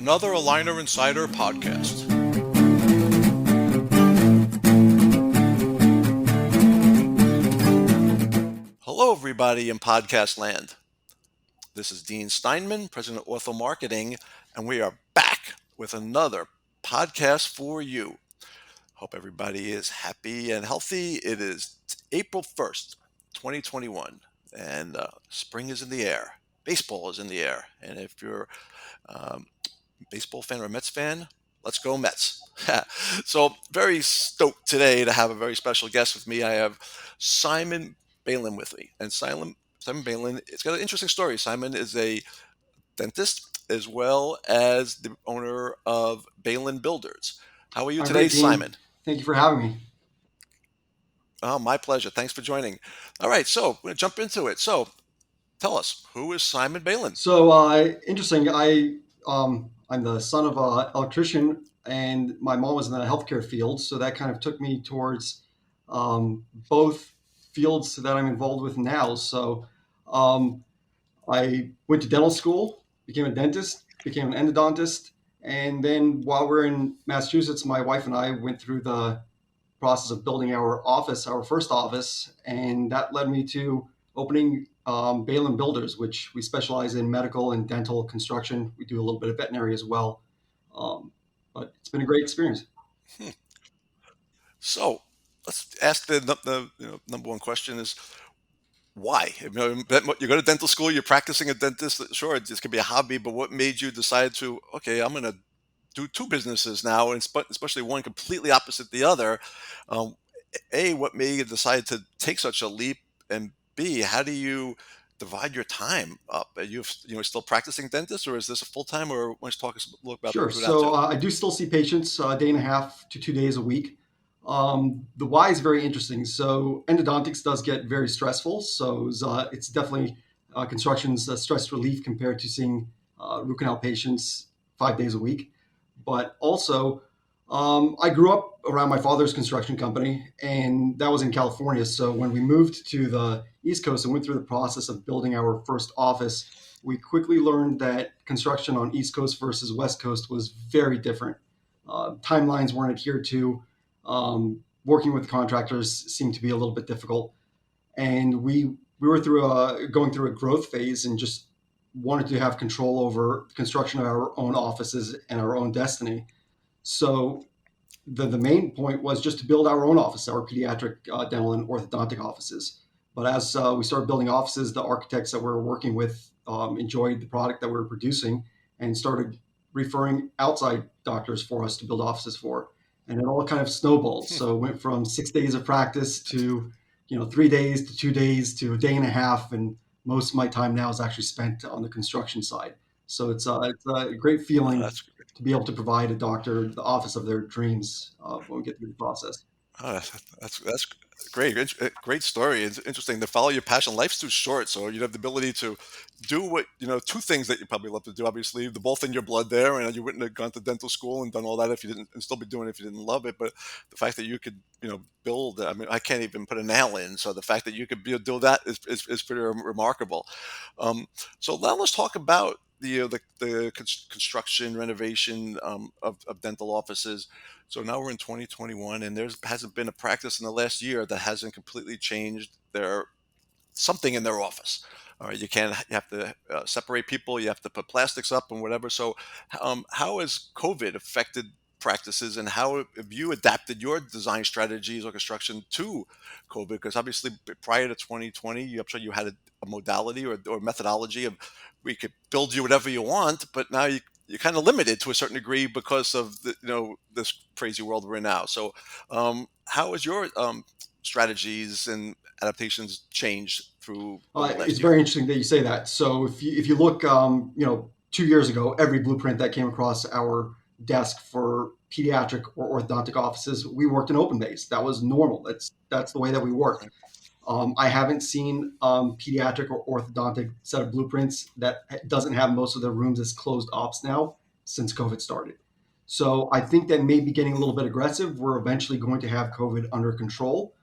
another Aligner Insider podcast. Hello, everybody in podcast land. This is Dean Steinman, President of Ortho Marketing, and we are back with another podcast for you. Hope everybody is happy and healthy. It is April 1st, 2021, and spring is in the air. Baseball is in the air. And if you're a baseball fan or a Mets fan, let's go Mets. So very stoked today to have a very special guest with me. I have Simon Beylin with me. And Simon Beylin, it's got an interesting story. Simon is a dentist as well as the owner of Beylin Builders. How are you I'm today, great, Dean. Simon? Thank you for having me. Oh, my pleasure. Thanks for joining. All right, so we're going to jump into it. So tell us, who is Simon Beylin? Interesting. I'm the son of an electrician, and my mom was in the healthcare field, so that kind of took me towards both fields that I'm involved with now. Um, I went to dental school, became a dentist, became an endodontist, and then while we're in Massachusetts, my wife and I went through the process of building our office, our first office, and that led me to opening Beylin Builders, which we specialize in medical and dental construction. We do a little bit of veterinary as well, but it's been a great experience. Hmm. So let's ask the number one question is why? You go to dental school, you're practicing a dentist. Sure, this could be a hobby, but what made you decide to, okay, I'm going to do two businesses now, and especially one completely opposite the other? Um, A, what made you decide to take such a leap? And B, how do you divide your time up? Are you still practicing dentist, or is this a full time? Or why don't you talk us a little about Sure. that too? I do still see patients a day and a half to 2 days a week. The why is very interesting. So endodontics does get very stressful. It's definitely construction's stress relief compared to seeing root canal patients 5 days a week. But also, I grew up around my father's construction company, and that was in California. So when we moved to the East Coast and went through the process of building our first office, we quickly learned that construction on East Coast versus West Coast was very different. Timelines weren't adhered to. Working with contractors seemed to be a little bit difficult, and we were going through a growth phase and just wanted to have control over construction of our own offices and our own destiny. So the main point was just to build our own office, our pediatric dental and orthodontic offices. But as we started building offices, the architects that we were working with enjoyed the product that we were producing and started referring outside doctors for us to build offices for. And it all kind of snowballed. Hmm. So it went from 6 days of practice to 3 days to 2 days to a day and a half. And most of my time now is actually spent on the construction side. So it's a great Oh, feeling that's to be able to provide a doctor the office of their dreams when we get through the process. Oh, that's great. Great story. It's interesting to follow your passion. Life's too short, so you have the ability to do two things that you probably love to do. Obviously, they're both in your blood there, and you wouldn't have gone to dental school and done all that if you didn't, and still be doing it if you didn't love it. But the fact that you could, build. I mean, I can't even put a nail in. So the fact that you could do that is pretty remarkable. Um, so now let's talk about the construction renovation of dental offices. So now we're in 2021, and there hasn't been a practice in the last year that hasn't completely changed their something in their office. All right, you have to separate people, you have to put plastics up and whatever. So, how has COVID affected practices, and how have you adapted your design strategies or construction to COVID? Because obviously, prior to 2020, I'm sure you had a modality or methodology of we could build you whatever you want, but now you're kind of limited to a certain degree because of this crazy world we're in now. So, how has your strategies and adaptations changed through over the It's last year? very interesting that you say that. So if you look, 2 years ago, every blueprint that came across our desk for pediatric or orthodontic offices, we worked in open base. That was normal. That's the way that we worked. Right. I haven't seen pediatric or orthodontic set of blueprints that doesn't have most of their rooms as closed ops now since COVID started. So I think that may be getting a little bit aggressive. We're eventually going to have COVID under control.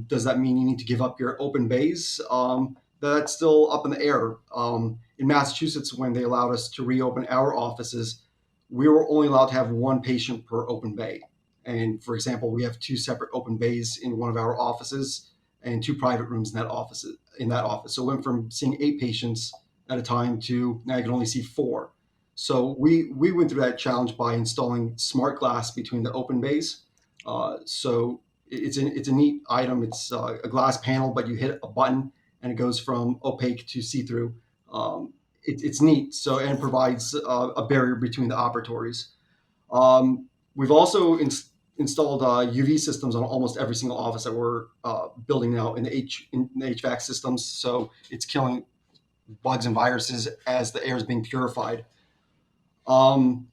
Does that mean you need to give up your open bays? That's still up in the air. In Massachusetts, when they allowed us to reopen our offices, we were only allowed to have one patient per open bay. And for example, we have two separate open bays in one of our offices and two private rooms in that office. So we went from seeing 8 patients at a time to now I can only see four. So we went through that challenge by installing smart glass between the open bays. So it's a neat item. It's a glass panel, but you hit a button and it goes from opaque to see through. It's neat. So and provides a barrier between the operatories. We've also installed UV systems on almost every single office that we're building now in the HVAC systems. So it's killing bugs and viruses as the air is being purified. Um,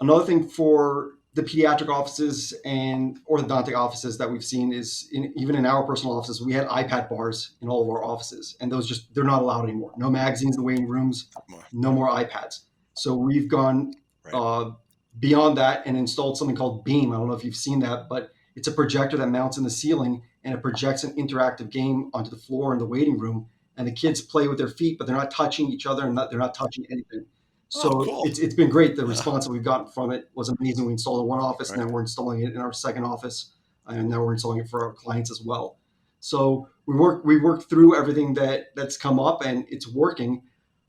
Another thing for the pediatric offices and orthodontic offices that we've seen is even in our personal offices, we had iPad bars in all of our offices, and those just they're not allowed anymore. No magazines in the waiting rooms, More. no more iPads. So we've gone Right. uh, beyond that and installed something called Beam. I don't know if you've seen that, but it's a projector that mounts in the ceiling and it projects an interactive game onto the floor in the waiting room. And the kids play with their feet, but they're not touching each other and they're not touching anything. Oh, So cool. it's been great. The Yeah. response that we've gotten from it was amazing. We installed it in one office, Right. now we're installing it in our second office, and now we're installing it for our clients as well. So we worked through everything that's come up, and it's working.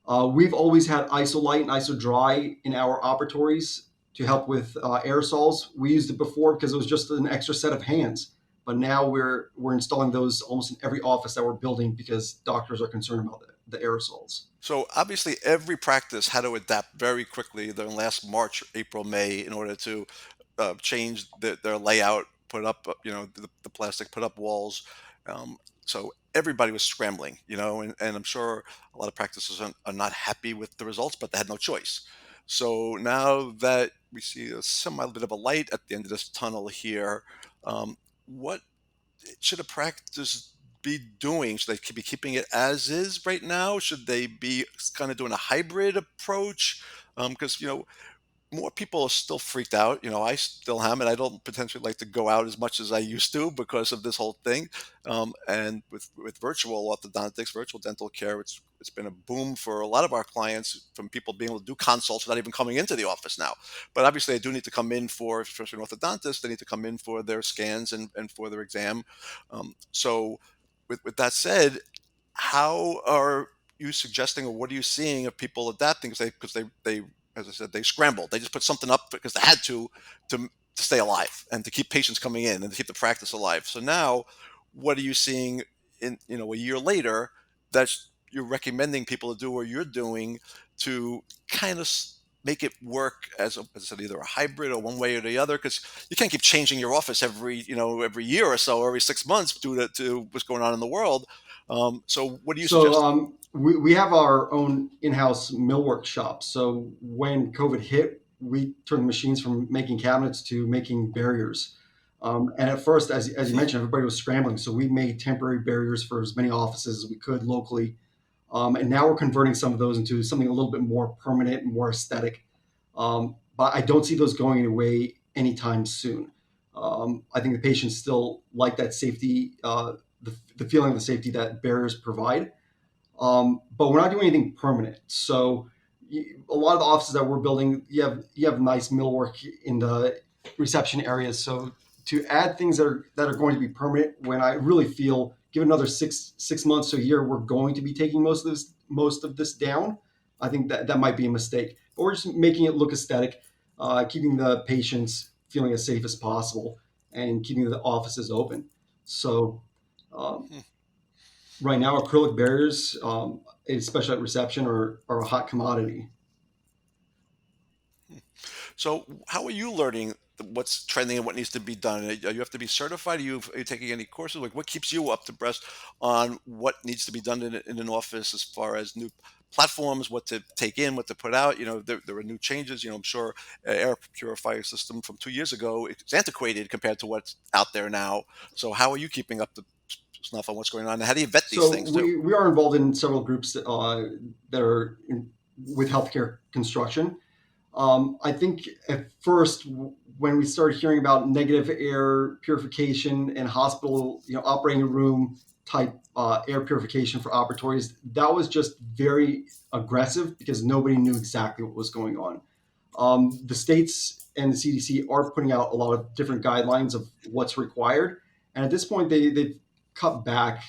We've always had ISO-Light and ISO-Dry in our operatories to help with aerosols. We used it before because it was just an extra set of hands, but now we're installing those almost in every office that we're building because doctors are concerned about the aerosols. So obviously, every practice had to adapt very quickly during last March, April, May in order to change their layout, put up the plastic, put up walls. So everybody was scrambling, and I'm sure a lot of practices are not happy with the results, but they had no choice. So now that we see a semi bit of a light at the end of this tunnel here, what should a practice be doing? Should they be keeping it as is right now? Should they be kind of doing a hybrid approach? Because more people are still freaked out. I still am, and I don't potentially like to go out as much as I used to because of this whole thing. And with virtual orthodontics, virtual dental care, it's been a boom for a lot of our clients from people being able to do consults without even coming into the office now. But obviously, they do need to come in for, especially an orthodontist, they need to come in for their scans and for their exam. So, with that said, how are you suggesting, or what are you seeing of people adapting? Because they, as I said, they scrambled. They just put something up because they had to stay alive and to keep patients coming in and to keep the practice alive. So now, what are you seeing in a year later that you're recommending people to do, or you're doing to kind of make it work as I said, either a hybrid or one way or the other? Because you can't keep changing your office every year or so, or every 6 months due to what's going on in the world. So what do you So suggest? we have our own in-house millwork shop. So when COVID hit, we turned the machines from making cabinets to making barriers. And at first, as you Hmm. mentioned, everybody was scrambling. So we made temporary barriers for as many offices as we could locally. And now we're converting some of those into something a little bit more permanent and more aesthetic. But I don't see those going away anytime soon. I think the patients still like that safety, the feeling of the safety that barriers provide, but we're not doing anything permanent. So a lot of the offices that we're building, you have nice millwork in the reception areas. So to add things that are going to be permanent, when I really feel, give another six months to a year, we're going to be taking most of this down. I think that might be a mistake. But we're just making it look aesthetic, keeping the patients feeling as safe as possible, and keeping the offices open. So um, Hmm. right now, acrylic barriers, especially at reception, are a hot commodity. So how are you learning what's trending and what needs to be done? You have to be certified? Are you taking any courses? Like, what keeps you up to breast on what needs to be done in an office as far as new platforms, what to take in, what to put out? There are new changes. I'm sure air purifier system from 2 years ago, it's antiquated compared to what's out there now. So how are you keeping up to snuff on what's going on? And how do you vet these So things too? we are involved in several groups that are with healthcare construction. I think at first, when we started hearing about negative air purification and hospital, operating room type air purification for operatories, that was just very aggressive because nobody knew exactly what was going on. The states and the CDC are putting out a lot of different guidelines of what's required, and at this point, they've cut back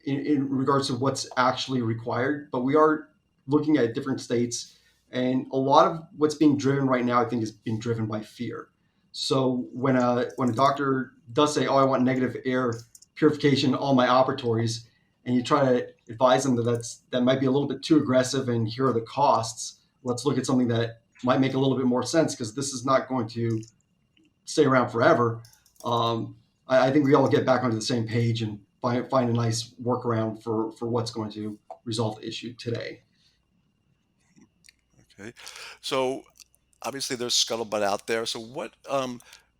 in regards to what's actually required. But we are looking at different states, and a lot of what's being driven right now, I think, is being driven by fear. So when a doctor does say, "Oh, I want negative air purification in all my operatories," and you try to advise them that that might be a little bit too aggressive, and here are the costs. Let's look at something that might make a little bit more sense because this is not going to stay around forever. Um, I think we all get back onto the same page and find a nice workaround for what's going to resolve the issue today. Okay. So obviously there's scuttlebutt out there. So what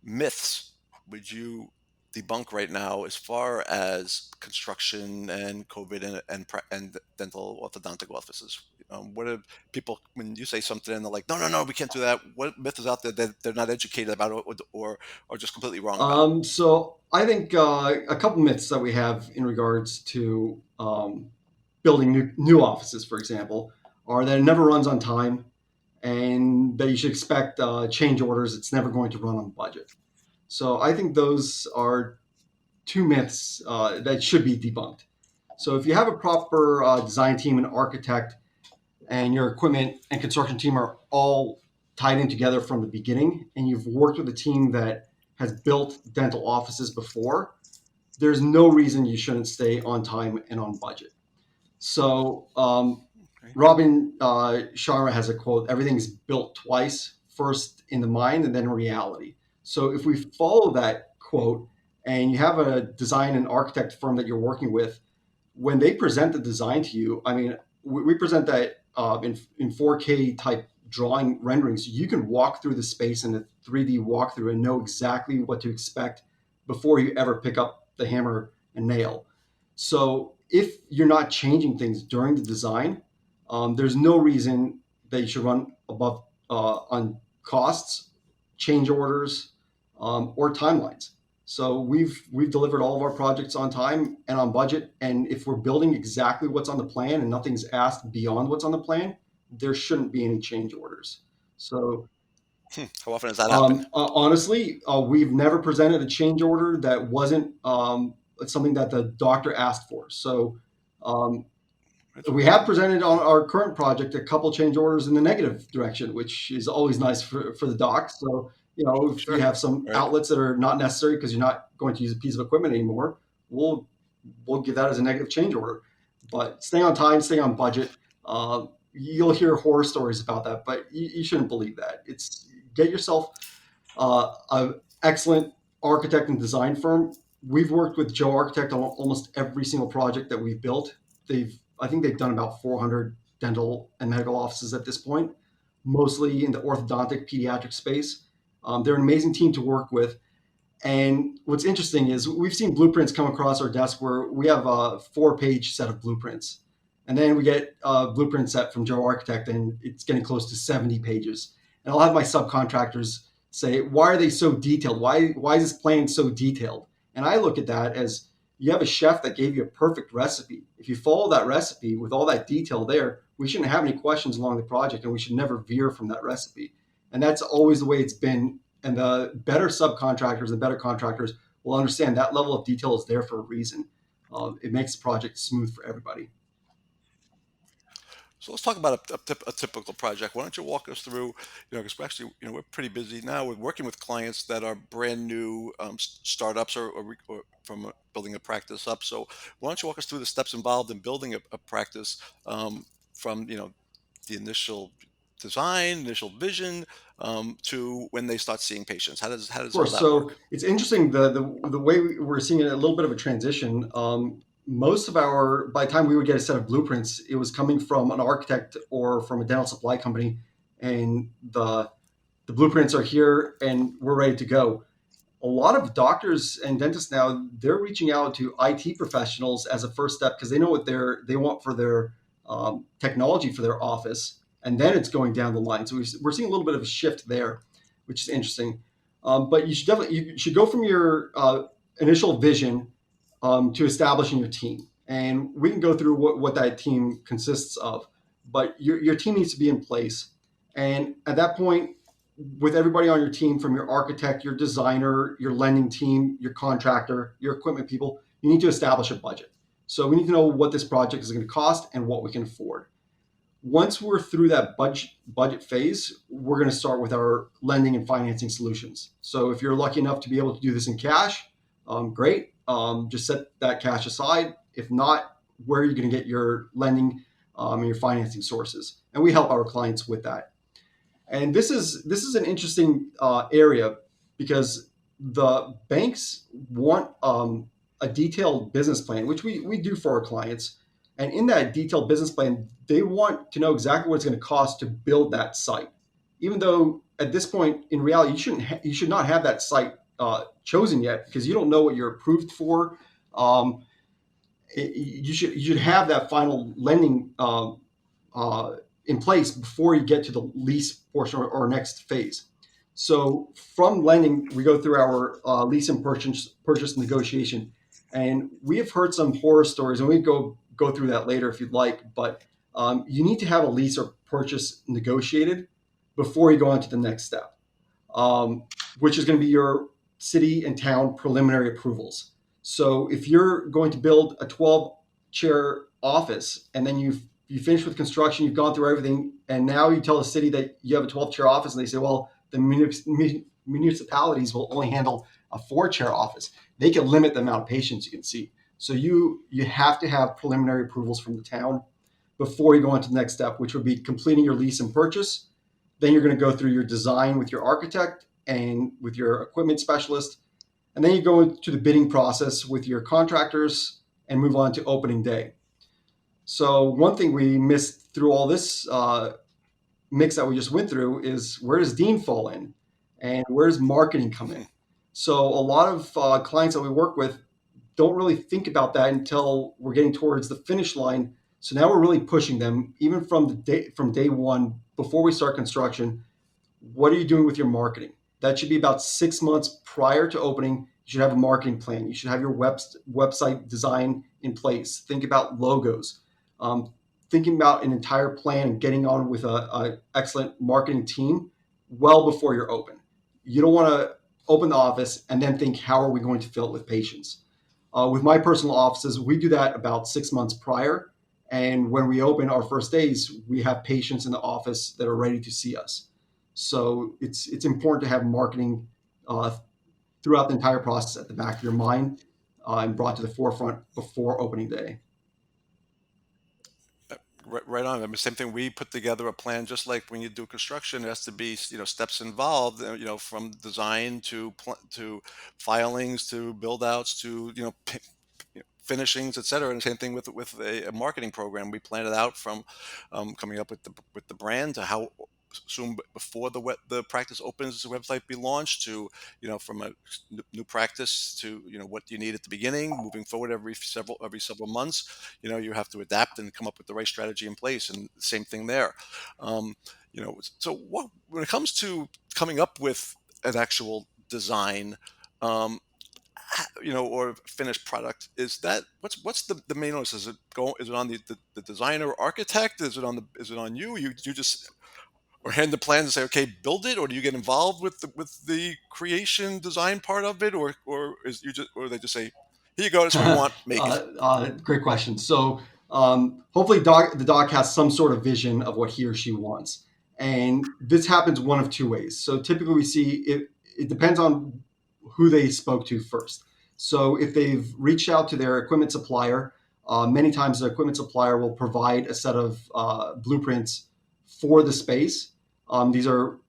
myths would you debunk right now as far as construction and COVID and dental orthodontic offices? What are people when you say something and they're like, no, no, no, we can't do that? What myth is out there that they're not educated about or just completely wrong about? So I think a couple myths that we have in regards to building new offices, for example, are that it never runs on time and that you should expect change orders. It's never going to run on budget. So I think those are two myths that should be debunked. So if you have a proper design team and architect, and your equipment and construction team are all tied in together from the beginning, and you've worked with a team that has built dental offices before, there's no reason you shouldn't stay on time and on budget. So Okay. Robin Sharma has a quote: "Everything's built twice, first in the mind and then in reality." So if we follow that quote, and you have a design and architect firm that you're working with, when they present the design to you, I mean, we present that in 4K type drawing renderings. You can walk through the space in a 3D walkthrough and know exactly what to expect before you ever pick up the hammer and nail. So if you're not changing things during the design, there's no reason that you should run above on costs, change orders, or timelines. So we've delivered all of our projects on time and on budget. And if we're building exactly what's on the plan and nothing's asked beyond what's on the plan, there shouldn't be any change orders. So How often does that happen? honestly, we've never presented a change order that wasn't something that the doctor asked for. So um, we Interesting. have presented on our current project a couple change orders in the negative direction, which is always nice for the doc. So, if you Sure. have some Right. outlets that are not necessary because you're not going to use a piece of equipment anymore, we'll we'll give that as a negative change order. But stay on time, stay on budget. You'll hear horror stories about that, but you shouldn't believe that. It's get yourself an excellent architect and design firm. We've worked with Joe Architect on almost every single project that we've built. I think they've done about 400 dental and medical offices at this point, mostly in the orthodontic pediatric space. They're an amazing team to work with. And what's interesting is we've seen blueprints come across our desk where we have a 4-page set of blueprints. And then we get a blueprint set from Joe Architect, and it's getting close to 70 pages. And I'll have my subcontractors say, "Why are they so detailed? Why is this plan so detailed?" And I look at that as you have a chef that gave you a perfect recipe. If you follow that recipe with all that detail there, we shouldn't have any questions along the project, and we should never veer from that recipe. And that's always the way it's been, and the better subcontractors and better contractors will understand that level of detail is there for a reason. It makes the project smooth for everybody. So let's talk about a typical project. Why don't you walk us through, because we're actually, we're pretty busy now. We're working with clients that are brand new startups or from building a practice up. So why don't you walk us through the steps involved in building a practice from, the initial design, initial vision to when they start seeing patients? How Of does all course. that So work? it's interesting the way we're seeing it, a little bit of a transition. Most of our by the time we would get a set of blueprints, it was coming from an architect or from a dental supply company, and the blueprints are here and we're ready to go. A lot of doctors and dentists now, they're reaching out to IT professionals as a first step because they know what they want for their technology for their office, and then it's going down the line. So we're seeing a little bit of a shift there, which is interesting. But you should go from your initial vision to establishing your team, and we can go through what that team consists of. But your team needs to be in place, And at that point, with everybody on your team, from your architect, your designer, your lending team, your contractor, your equipment people, you need to establish a budget. So we need to know what this project is going to cost and what we can afford. Once we're through that budget phase, we're going to start with our lending and financing solutions. So if you're lucky enough to be able to do this in cash, great. Just set that cash aside. If not, where are you going to get your lending and your financing sources? And we help our clients with that. And this is an interesting area because the banks want a detailed business plan, which we do for our clients. And in that detailed business plan, they want to know exactly what it's going to cost to build that site. Even though at this point in reality, you should not have that site chosen yet because you don't know what you're approved for. Um, you should have that final lending uh, in place before you get to the lease portion or next phase. So from lending, we go through our lease and purchase negotiation, and we have heard some horror stories, and we go through that later if you'd like. But you need to have a lease or purchase negotiated before you go on to the next step, um, which is going to be your city and town preliminary approvals. So if you're going to build a 12 chair office and then you finish with construction, you've gone through everything, and now you tell the city that you have a 12-chair office, and they say, well, the municipalities will only handle a 4-chair office. They can limit the amount of patients you can see. So you have to have preliminary approvals from the town before you go on to the next step, which would be completing your lease and purchase. Then you're going to go through your design with your architect and with your equipment specialist. And then you go into the bidding process with your contractors and move on to opening day. So one thing we missed through all this mix that we just went through is, where does Dean fall in, and where does marketing come in? So a lot of clients that we work with don't really think about that until we're getting towards the finish line. So now we're really pushing them, even from day one before we start construction. What are you doing with your marketing? That should be about 6 months prior to opening. You should have a marketing plan. You should have your website design in place. Think about logos. Um, Thinking about an entire plan and getting on with a excellent marketing team well before you're open. You don't want to open the office and then think, how are we going to fill it with patients? With my personal offices, we do that about 6 months prior. And when we open our first days, we have patients in the office that are ready to see us. So it's important to have marketing uh, throughout the entire process at the back of your mind and brought to the forefront before opening day. Right on. I mean, same thing. We put together a plan, just like when you do construction. There has to be, steps involved. From design to filings to build outs to finishings, et cetera. And same thing with a marketing program. We plan it out from coming up with the brand to how soon before the practice opens the website be launched to from a new practice to what you need at the beginning, moving forward every several months. You have to adapt and come up with the right strategy in place, and same thing there. So what when it comes to coming up with an actual design, um, or finished product, is that what's the main onus? Is it on the designer or architect? Is it on you just or hand the plans and say, okay, build it? Or do you get involved with the creation design part of it? Or they just say, here you go, that's what we want, make it. Great question. So hopefully, the dog has some sort of vision of what he or she wants, and this happens one of two ways. So typically, we see it. It depends on who they spoke to first. So if they've reached out to their equipment supplier, many times the equipment supplier will provide a set of blueprints for the space. These are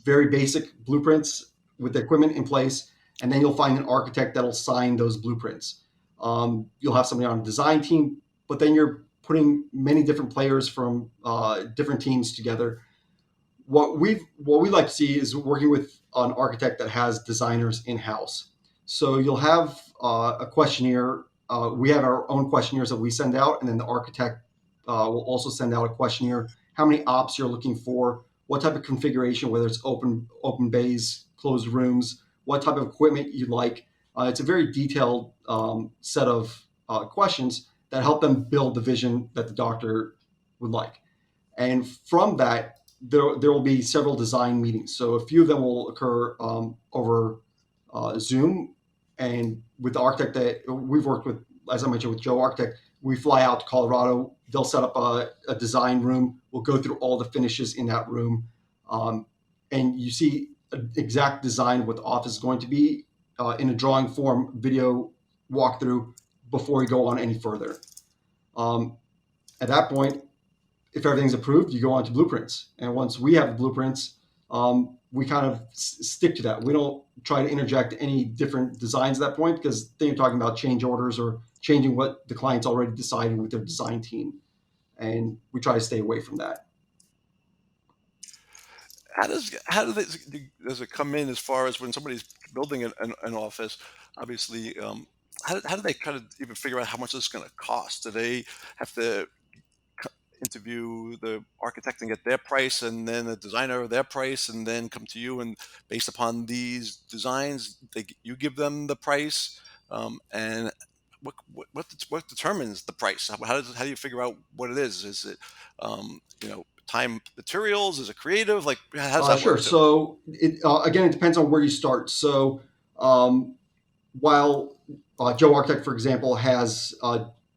very basic blueprints with the equipment in place, and then you'll find an architect that'll sign those blueprints. You'll have somebody on a design team, but then you're putting many different players from different teams together. What we like to see is working with an architect that has designers in house. So you'll have a questionnaire. We have our own questionnaires that we send out, and then the architect will also send out a questionnaire. How many ops you're looking for, what type of configuration, whether it's open bays, closed rooms, what type of equipment you like. It's a very detailed set of questions that help them build the vision that the doctor would like. And from that, there will be several design meetings. So a few of them will occur over Zoom, and with the architect that we've worked with, as I mentioned with Joe Architect, we fly out to Colorado. They'll set up a design room. We'll go through all the finishes in that room, um, and you see an exact design of what the office is going to be in a drawing form, video walkthrough before we go on any further. Um, at that point, if everything's approved, you go on to blueprints. And once we have the blueprints, we kind of stick to that. We don't try to interject any different designs at that point because then you're talking about change orders or changing what the client's already decided with their design team. And we try to stay away from that. Does it come in as far as when somebody's building an office? Obviously, how do they kind of even figure out how much this is going to cost? Do they have to interview the architect and get their price, and then the designer their price, and then come to you, and based upon these designs, you give them the price, and what determines the price? How do you figure out what it is? Is it time materials? Is it creative? Like how does that Sure. work too? So again, it depends on where you start. So um, while Joe Architect, for example, has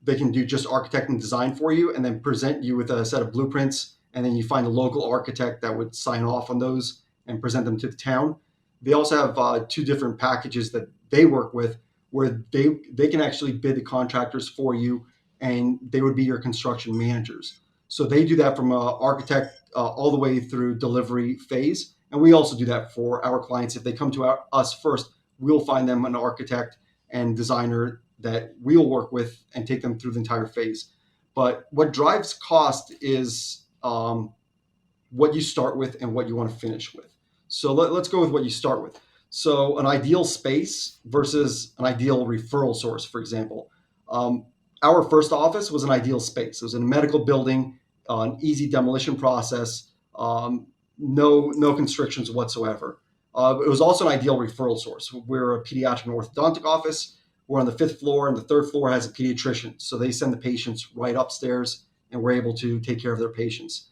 they can do just architect and design for you, and then present you with a set of blueprints, and then you find a local architect that would sign off on those and present them to the town. They also have two different packages that they work with, where they can actually bid the contractors for you, and they would be your construction managers. So they do that from architect all the way through delivery phase, and we also do that for our clients. If they come to us first, we'll find them an architect and designer that we'll work with and take them through the entire phase. But what drives cost is what you start with and what you want to finish with. So let's go with what you start with. So an ideal space versus an ideal referral source, for example. Um, our first office was an ideal space. It was in a medical building, an easy demolition process, no constrictions whatsoever. It was also an ideal referral source. We're a pediatric and orthodontic office. We're on the fifth floor, and the third floor has a pediatrician. So they send the patients right upstairs, and we're able to take care of their patients.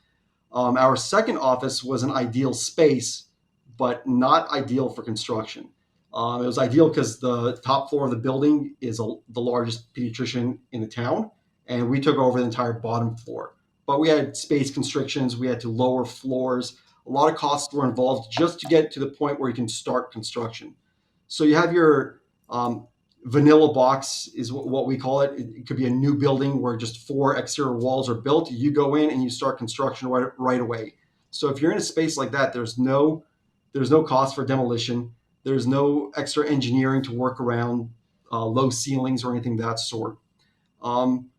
Our second office was an ideal space, but not ideal for construction. It was ideal because the top floor of the building is the largest pediatrician in the town, and we took over the entire bottom floor. But we had space constrictions, we had to lower floors. A lot of costs were involved just to get to the point where you can start construction. So you have your vanilla box is what we call it. It could be a new building where just four exterior walls are built. You go in and you start construction right away. So if you're in a space like that, there's no cost for demolition. There's no extra engineering to work around low ceilings or anything of that sort. Um,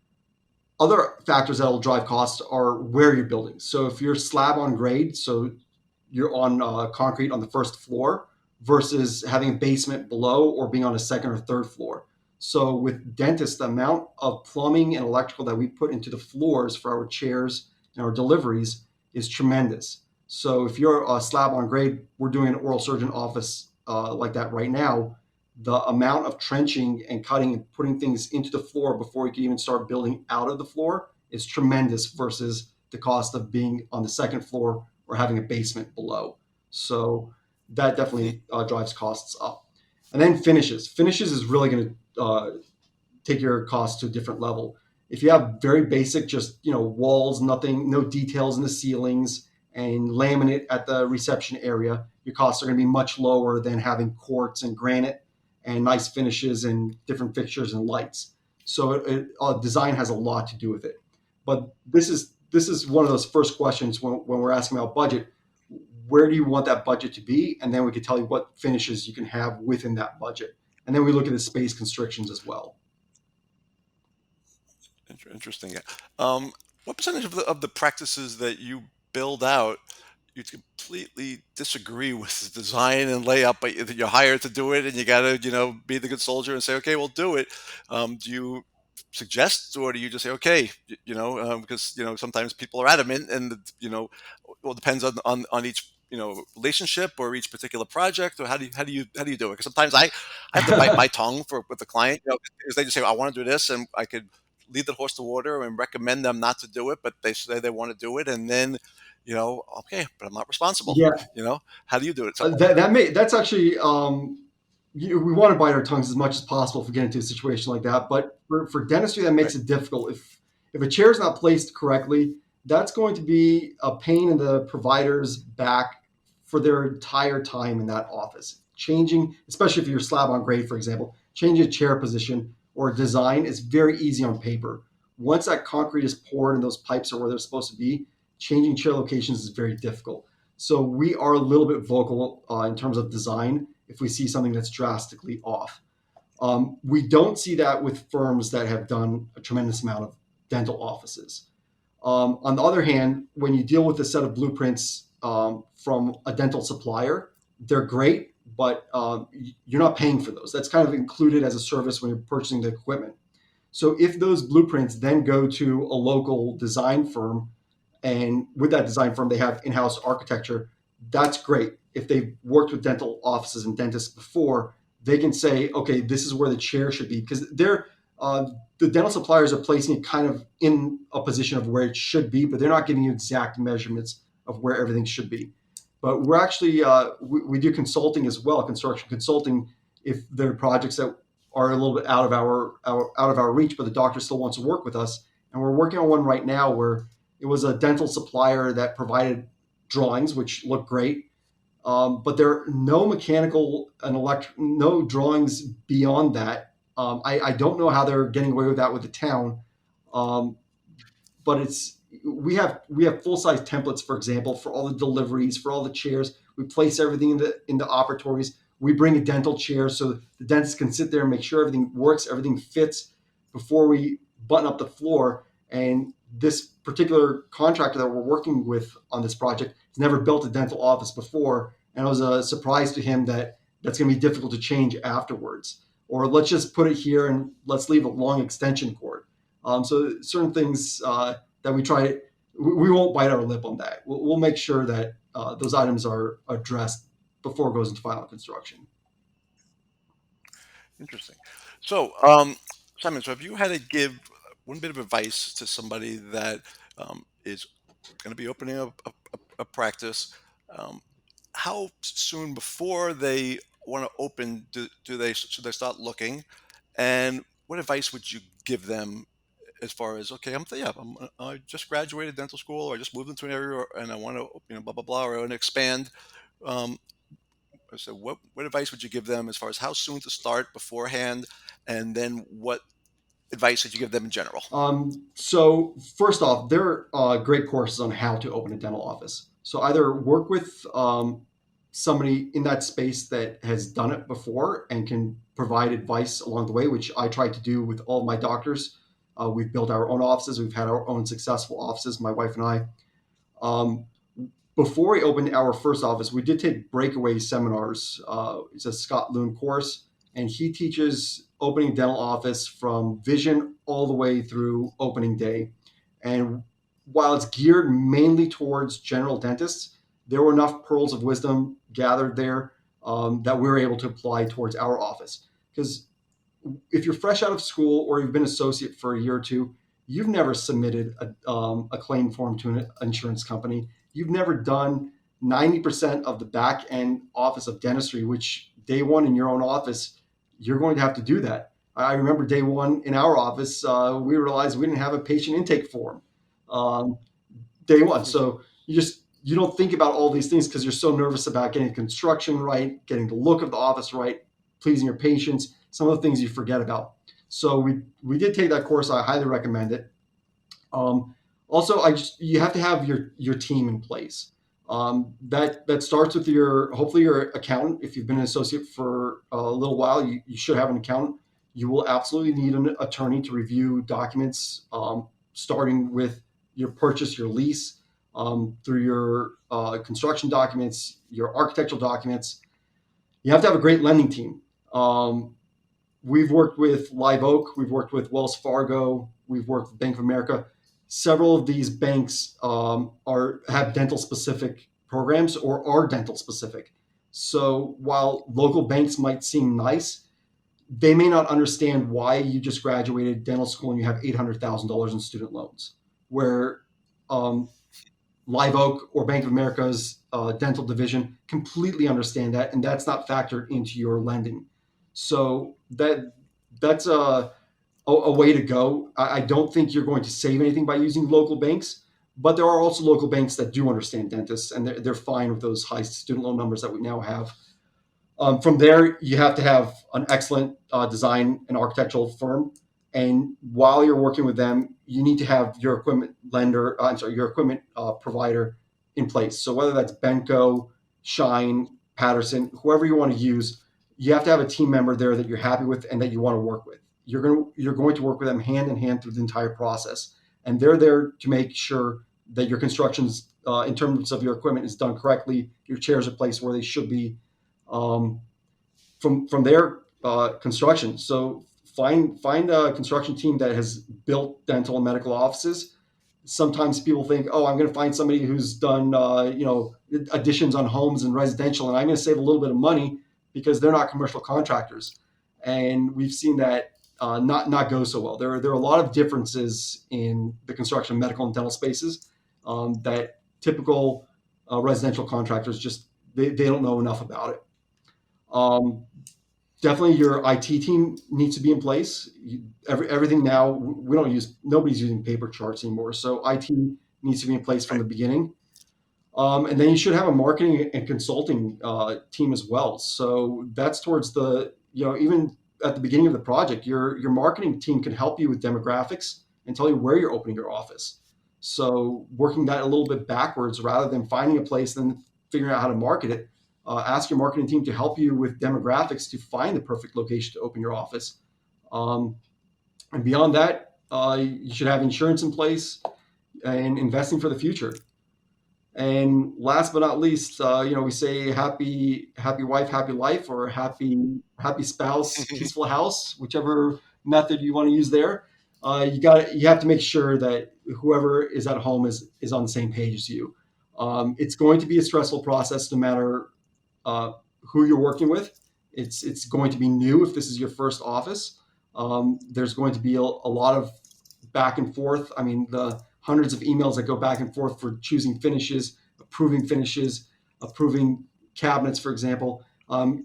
Other factors that will drive costs are where you're building. So if you're slab on grade, so you're on concrete on the first floor versus having a basement below or being on a second or third floor. So with dentists, the amount of plumbing and electrical that we put into the floors for our chairs and our deliveries is tremendous. So if you're a slab on grade, we're doing an oral surgeon office like that right now. The amount of trenching and cutting and putting things into the floor before you can even start building out of the floor is tremendous versus the cost of being on the second floor or having a basement below. So that Hmm. definitely drives costs up. And then finishes. Finishes is really going to take your costs to a different level. If you have very basic, just walls, nothing, no details in the ceilings, and laminate at the reception area, your costs are going to be much lower than having quartz and granite and nice finishes and different fixtures and lights. So design has a lot to do with it. But this is one of those first questions when we're asking about budget. Where do you want that budget to be? And then we can tell you what finishes you can have within that budget. And then we look at the space constrictions as well. Interesting. Yeah. What percentage of the practices that you build out you completely disagree with the design and layout, but you're hired to do it, and you got to be the good soldier and say, okay, we'll do it. Do you suggest, or do you just say, okay, because sometimes people are adamant, and well, it depends on each relationship or each particular project, or how do you do it? Because sometimes I have to bite my tongue for with the client, because they just say, I want to do this, and I could lead the horse to water and recommend them not to do it, but they say they want to do it, and then, okay, but I'm not responsible. Yeah, How do you do it? So, that's actually we want to bite our tongues as much as possible if we get into a situation like that. But for dentistry, that right, makes it difficult. If a chair is not placed correctly, that's going to be a pain in the provider's back for their entire time in that office. Changing, especially if you're slab on grade, for example, changing a chair position or design is very easy on paper. Once that concrete is poured and those pipes are where they're supposed to be, changing chair locations is very difficult. So we are a little bit vocal in terms of design if we see something that's drastically off. We don't see that with firms that have done a tremendous amount of dental offices. On the other hand, when you deal with a set of blueprints from a dental supplier, they're great, but you're not paying for those. That's kind of included as a service when you're purchasing the equipment. So if those blueprints then go to a local design firm, and with that design firm, they have in-house architecture, that's great. If they've worked with dental offices and dentists before, they can say, okay, this is where the chair should be because the dental suppliers are placing it kind of in a position of where it should be, but they're not giving you exact measurements of where everything should be. But we're actually we do consulting as well, construction consulting. If there are projects that are a little bit out of our reach, but the doctor still wants to work with us, and we're working on one right now where it was a dental supplier that provided drawings, which look great, but there are no mechanical and no drawings beyond that. I don't know how they're getting away with that with the town, um, but we have full size templates, for example, for all the deliveries, for all the chairs. We place everything in the operatories. We bring a dental chair so the dentist can sit there and make sure everything works, everything fits before we button up the floor. And this particular contractor that we're working with on this project has never built a dental office before, and it was a surprise to him that that's going to be difficult to change afterwards. Or let's just put it here and let's leave a long extension cord. So certain things that we try, we won't bite our lip on that. We'll make sure that those items are addressed before it goes into final construction. interesting. So, Simon, so have you had to give one bit of advice to somebody that is going to be opening a practice? Um, how soon before they want to open do they should they start looking? And what advice would you give them as far as, okay, I just graduated dental school, or I just moved into an area, and I want to, blah blah blah, or I want to expand. Um, so what advice would you give them as far as how soon to start beforehand, and then what advice would you give them in general? So first off, there are great courses on how to open a dental office. So either work with somebody in that space that has done it before and can provide advice along the way, which I try to do with all of my doctors. We've built our own offices. We've had our own successful offices, my wife and I. Um, Before we opened our first office, we did take breakaway seminars. It's a Scott Loon course, and he teaches opening dental office from vision all the way through opening day. And while it's geared mainly towards general dentists, there were enough pearls of wisdom gathered there that we were able to apply towards our office. Because if you're fresh out of school or you've been associate for a year or two, you've never submitted a claim form to an insurance company. You've never done 90% of the back end office of dentistry, which day one in your own office, you're going to have to do that. I remember day one in our office, we realized we didn't have a patient intake form. Um, Day one. So you don't think about all these things because you're so nervous about getting construction right, getting the look of the office right, pleasing your patients. Some of the things you forget about. So we did take that course. I highly recommend it. Also, you have to have your team in place. That starts with your hopefully your accountant. If you've been an associate for a little while, you should have an accountant. You will absolutely need an attorney to review documents, starting with your purchase, your lease, through your construction documents, your architectural documents. You have to have a great lending team. We've worked with Live Oak, we've worked with Wells Fargo, we've worked with Bank of America. Several of these banks are have dental specific programs or are dental specific. So while local banks might seem nice, they may not understand why you just graduated dental school and you have $800,000 in student loans, where um, Live Oak or Bank of America's dental division completely understand that, and that's not factored into your lending. So that's a way to go. I don't think you're going to save anything by using local banks, but there are also local banks that do understand dentists, and they're fine with those high student loan numbers that we now have. From there, you have to have an excellent design and architectural firm. And while you're working with them, you need to have your equipment lender, I'm sorry, your equipment provider in place. So whether that's Benco, Shine, Patterson, whoever you want to use, you have to have a team member there that you're happy with and that you want to work with. You're going to work with them hand in hand through the entire process, and they're there to make sure that your constructions, in terms of your equipment, is done correctly. Your chairs are placed where they should be, um, from their construction. So find a construction team that has built dental and medical offices. Sometimes people think, oh, I'm going to find somebody who's done additions on homes and residential, and I'm going to save a little bit of money because they're not commercial contractors. And we've seen that not go so well. There are a lot of differences in the construction of medical and dental spaces that typical residential contractors just they don't know enough about it. Um, Definitely your IT team needs to be in place. Everything now, we don't use, nobody's using paper charts anymore. So IT needs to be in place from Right. the beginning. And then you should have a marketing and consulting team as well. So that's towards even at the beginning of the project, your marketing team can help you with demographics and tell you where you're opening your office. So working that a little bit backwards rather than finding a place and then figuring out how to market it, ask your marketing team to help you with demographics to find the perfect location to open your office. Um, and beyond that, you should have insurance in place and investing for the future. And last but not least, we say happy wife, happy life, or happy spouse, peaceful house, whichever method you want to use there. You have to make sure that whoever is at home is on the same page as you. It's going to be a stressful process, no matter uh, who you're working with. It's going to be new if this is your first office. There's going to be a lot of back and forth. I mean, the hundreds of emails that go back and forth for choosing finishes, approving cabinets, for example.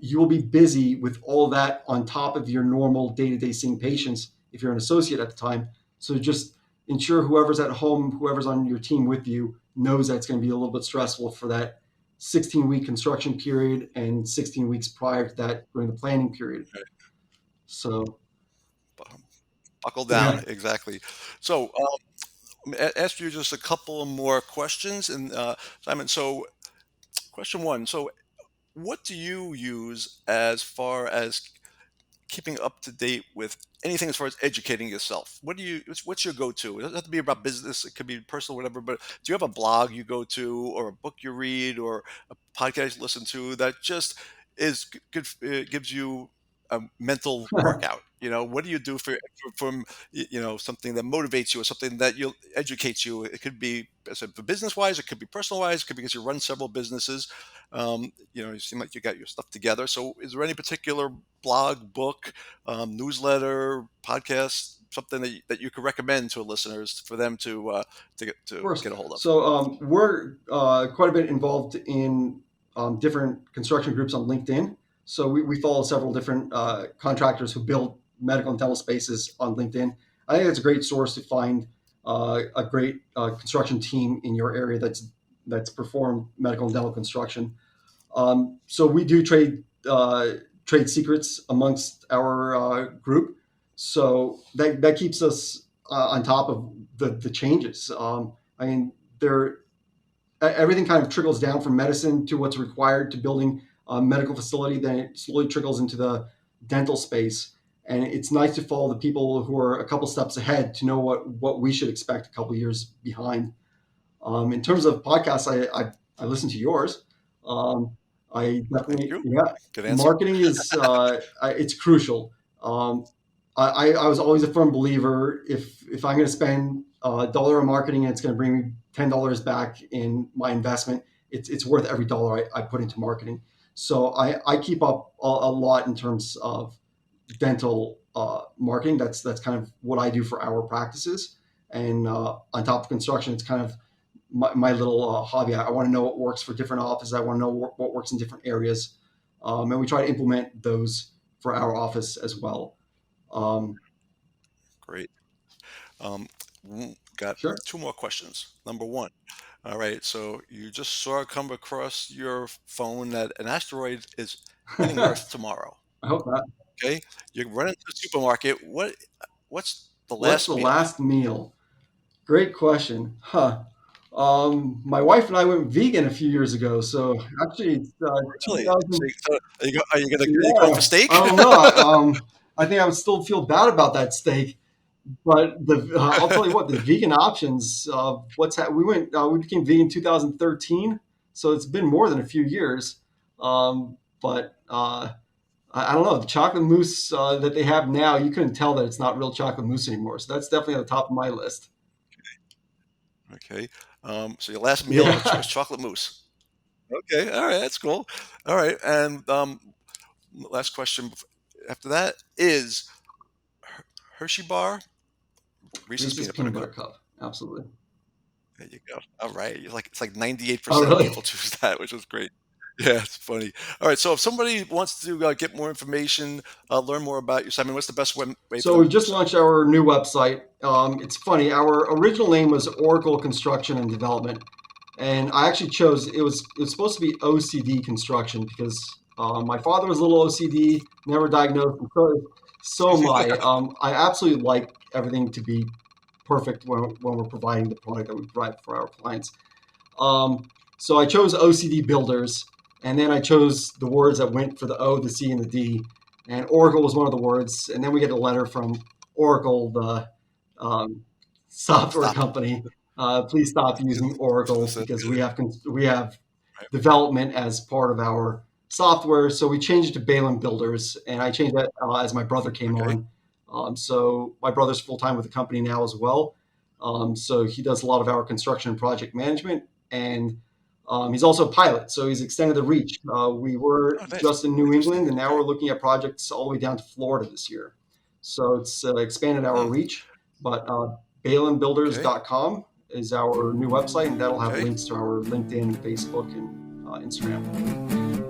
You will be busy with all of that on top of your normal day-to-day seeing patients if you're an associate at the time. So just ensure whoever's at home, whoever's on your team with you, knows that it's going to be a little bit stressful for that 16-week construction period and 16 weeks prior to that during the planning period. Right. So Bu- Buckle down. yeah, Exactly. So, ask you just a couple of more questions, and Simon. So, question one. So, what do you use as far as keeping up to date with anything as far as educating yourself? What's your go-to? It doesn't have to be about business. It could be personal, whatever. But do you have a blog you go to, or a book you read, or a podcast you listen to that just good, gives you a mental workout? What do you do from something that motivates you, or something that you educates you? It could be, as I said, for business wise. It could be personal wise. It could be because you run several businesses. You seem like you got your stuff together. So, is there any particular blog, book, newsletter, podcast, something that you could recommend to listeners for them of to course. get a hold of? So we're quite a bit involved in different construction groups on LinkedIn. So we follow several different contractors who build medical and dental spaces on LinkedIn. I think it's a great source to find a great construction team in your area that's performed medical and dental construction. So we do trade secrets amongst our group. So that keeps us on top of the changes. I mean, there everything kind of trickles down from medicine to what's required to building a medical facility. Then it slowly trickles into the dental space. And it's nice to follow the people who are a couple steps ahead to know what we should expect a couple years behind. In terms of podcasts, I listen to yours. I Thank definitely, you. yeah. Good answer. Marketing is it's crucial. I was always a firm believer, if I'm going to spend a dollar on marketing and it's going to bring me $10 back in my investment, it's worth every dollar I put into marketing. So I keep up a lot in terms of dental marketing. That's kind of what I do for our practices. And on top of construction, it's kind of my little hobby. I want to know what works for different offices. I want to know what works in different areas, and we try to implement those for our office as well. Um, Great. Got sure. two more questions. Number one, all right, so you just saw come across your phone that an asteroid is hitting I Earth tomorrow. hope not. Okay, you run into the supermarket. What's the What's last the meal? last meal? Great question. Huh. My wife and I went vegan a few years ago. So actually, it's Really? So, 2000. are you going for Yeah, steak? I don't know. I think I would still feel bad about that steak. But I'll tell you what, the vegan options. We became vegan in 2013, so it's been more than a few years. But I don't know, the chocolate mousse that they have now, you couldn't tell that it's not real chocolate mousse anymore. So that's definitely on the top of my list. Okay. So your last meal was Yeah. chocolate mousse. Okay. All right. That's cool. All right. And last question after that is Hershey bar, Reese's Reese's peanut butter peanut butter cup. cup, absolutely. There you go. All right. You're like it's like Oh, 98% of really? people choose that, which is great. Yeah, it's funny. All right. So if somebody wants to get more information, learn more about you, Simon, what's the best way for So them we've to do just so? launched our new website. It's funny. Our original name was Oracle Construction and Development, and I actually chose it was supposed to be OCD Construction because my father was a little OCD, never diagnosed, and so am I. I absolutely like everything to be perfect when we're providing the product that we provide for our clients. So I chose OCD Builders, and then I chose the words that went for the O, the C, and the D. And Oracle was one of the words. And then we get a letter from Oracle, the um, software Stop. company. Please stop using Oracle That's it. because we have development as part of our software. So we changed it to Beylin Builders, and I changed that as my brother came Okay. on. So my brother's full time with the company now as well. So he does a lot of our construction and project management, and he's also a pilot, so he's extended the reach. We were Oh, nice. just in New Interesting. England, and now Okay. we're looking at projects all the way down to Florida this year. So it's expanded our Hmm. reach. But Okay. BalinBuilders.com is our new website, and that'll have Okay. links to our LinkedIn, Facebook, and Instagram.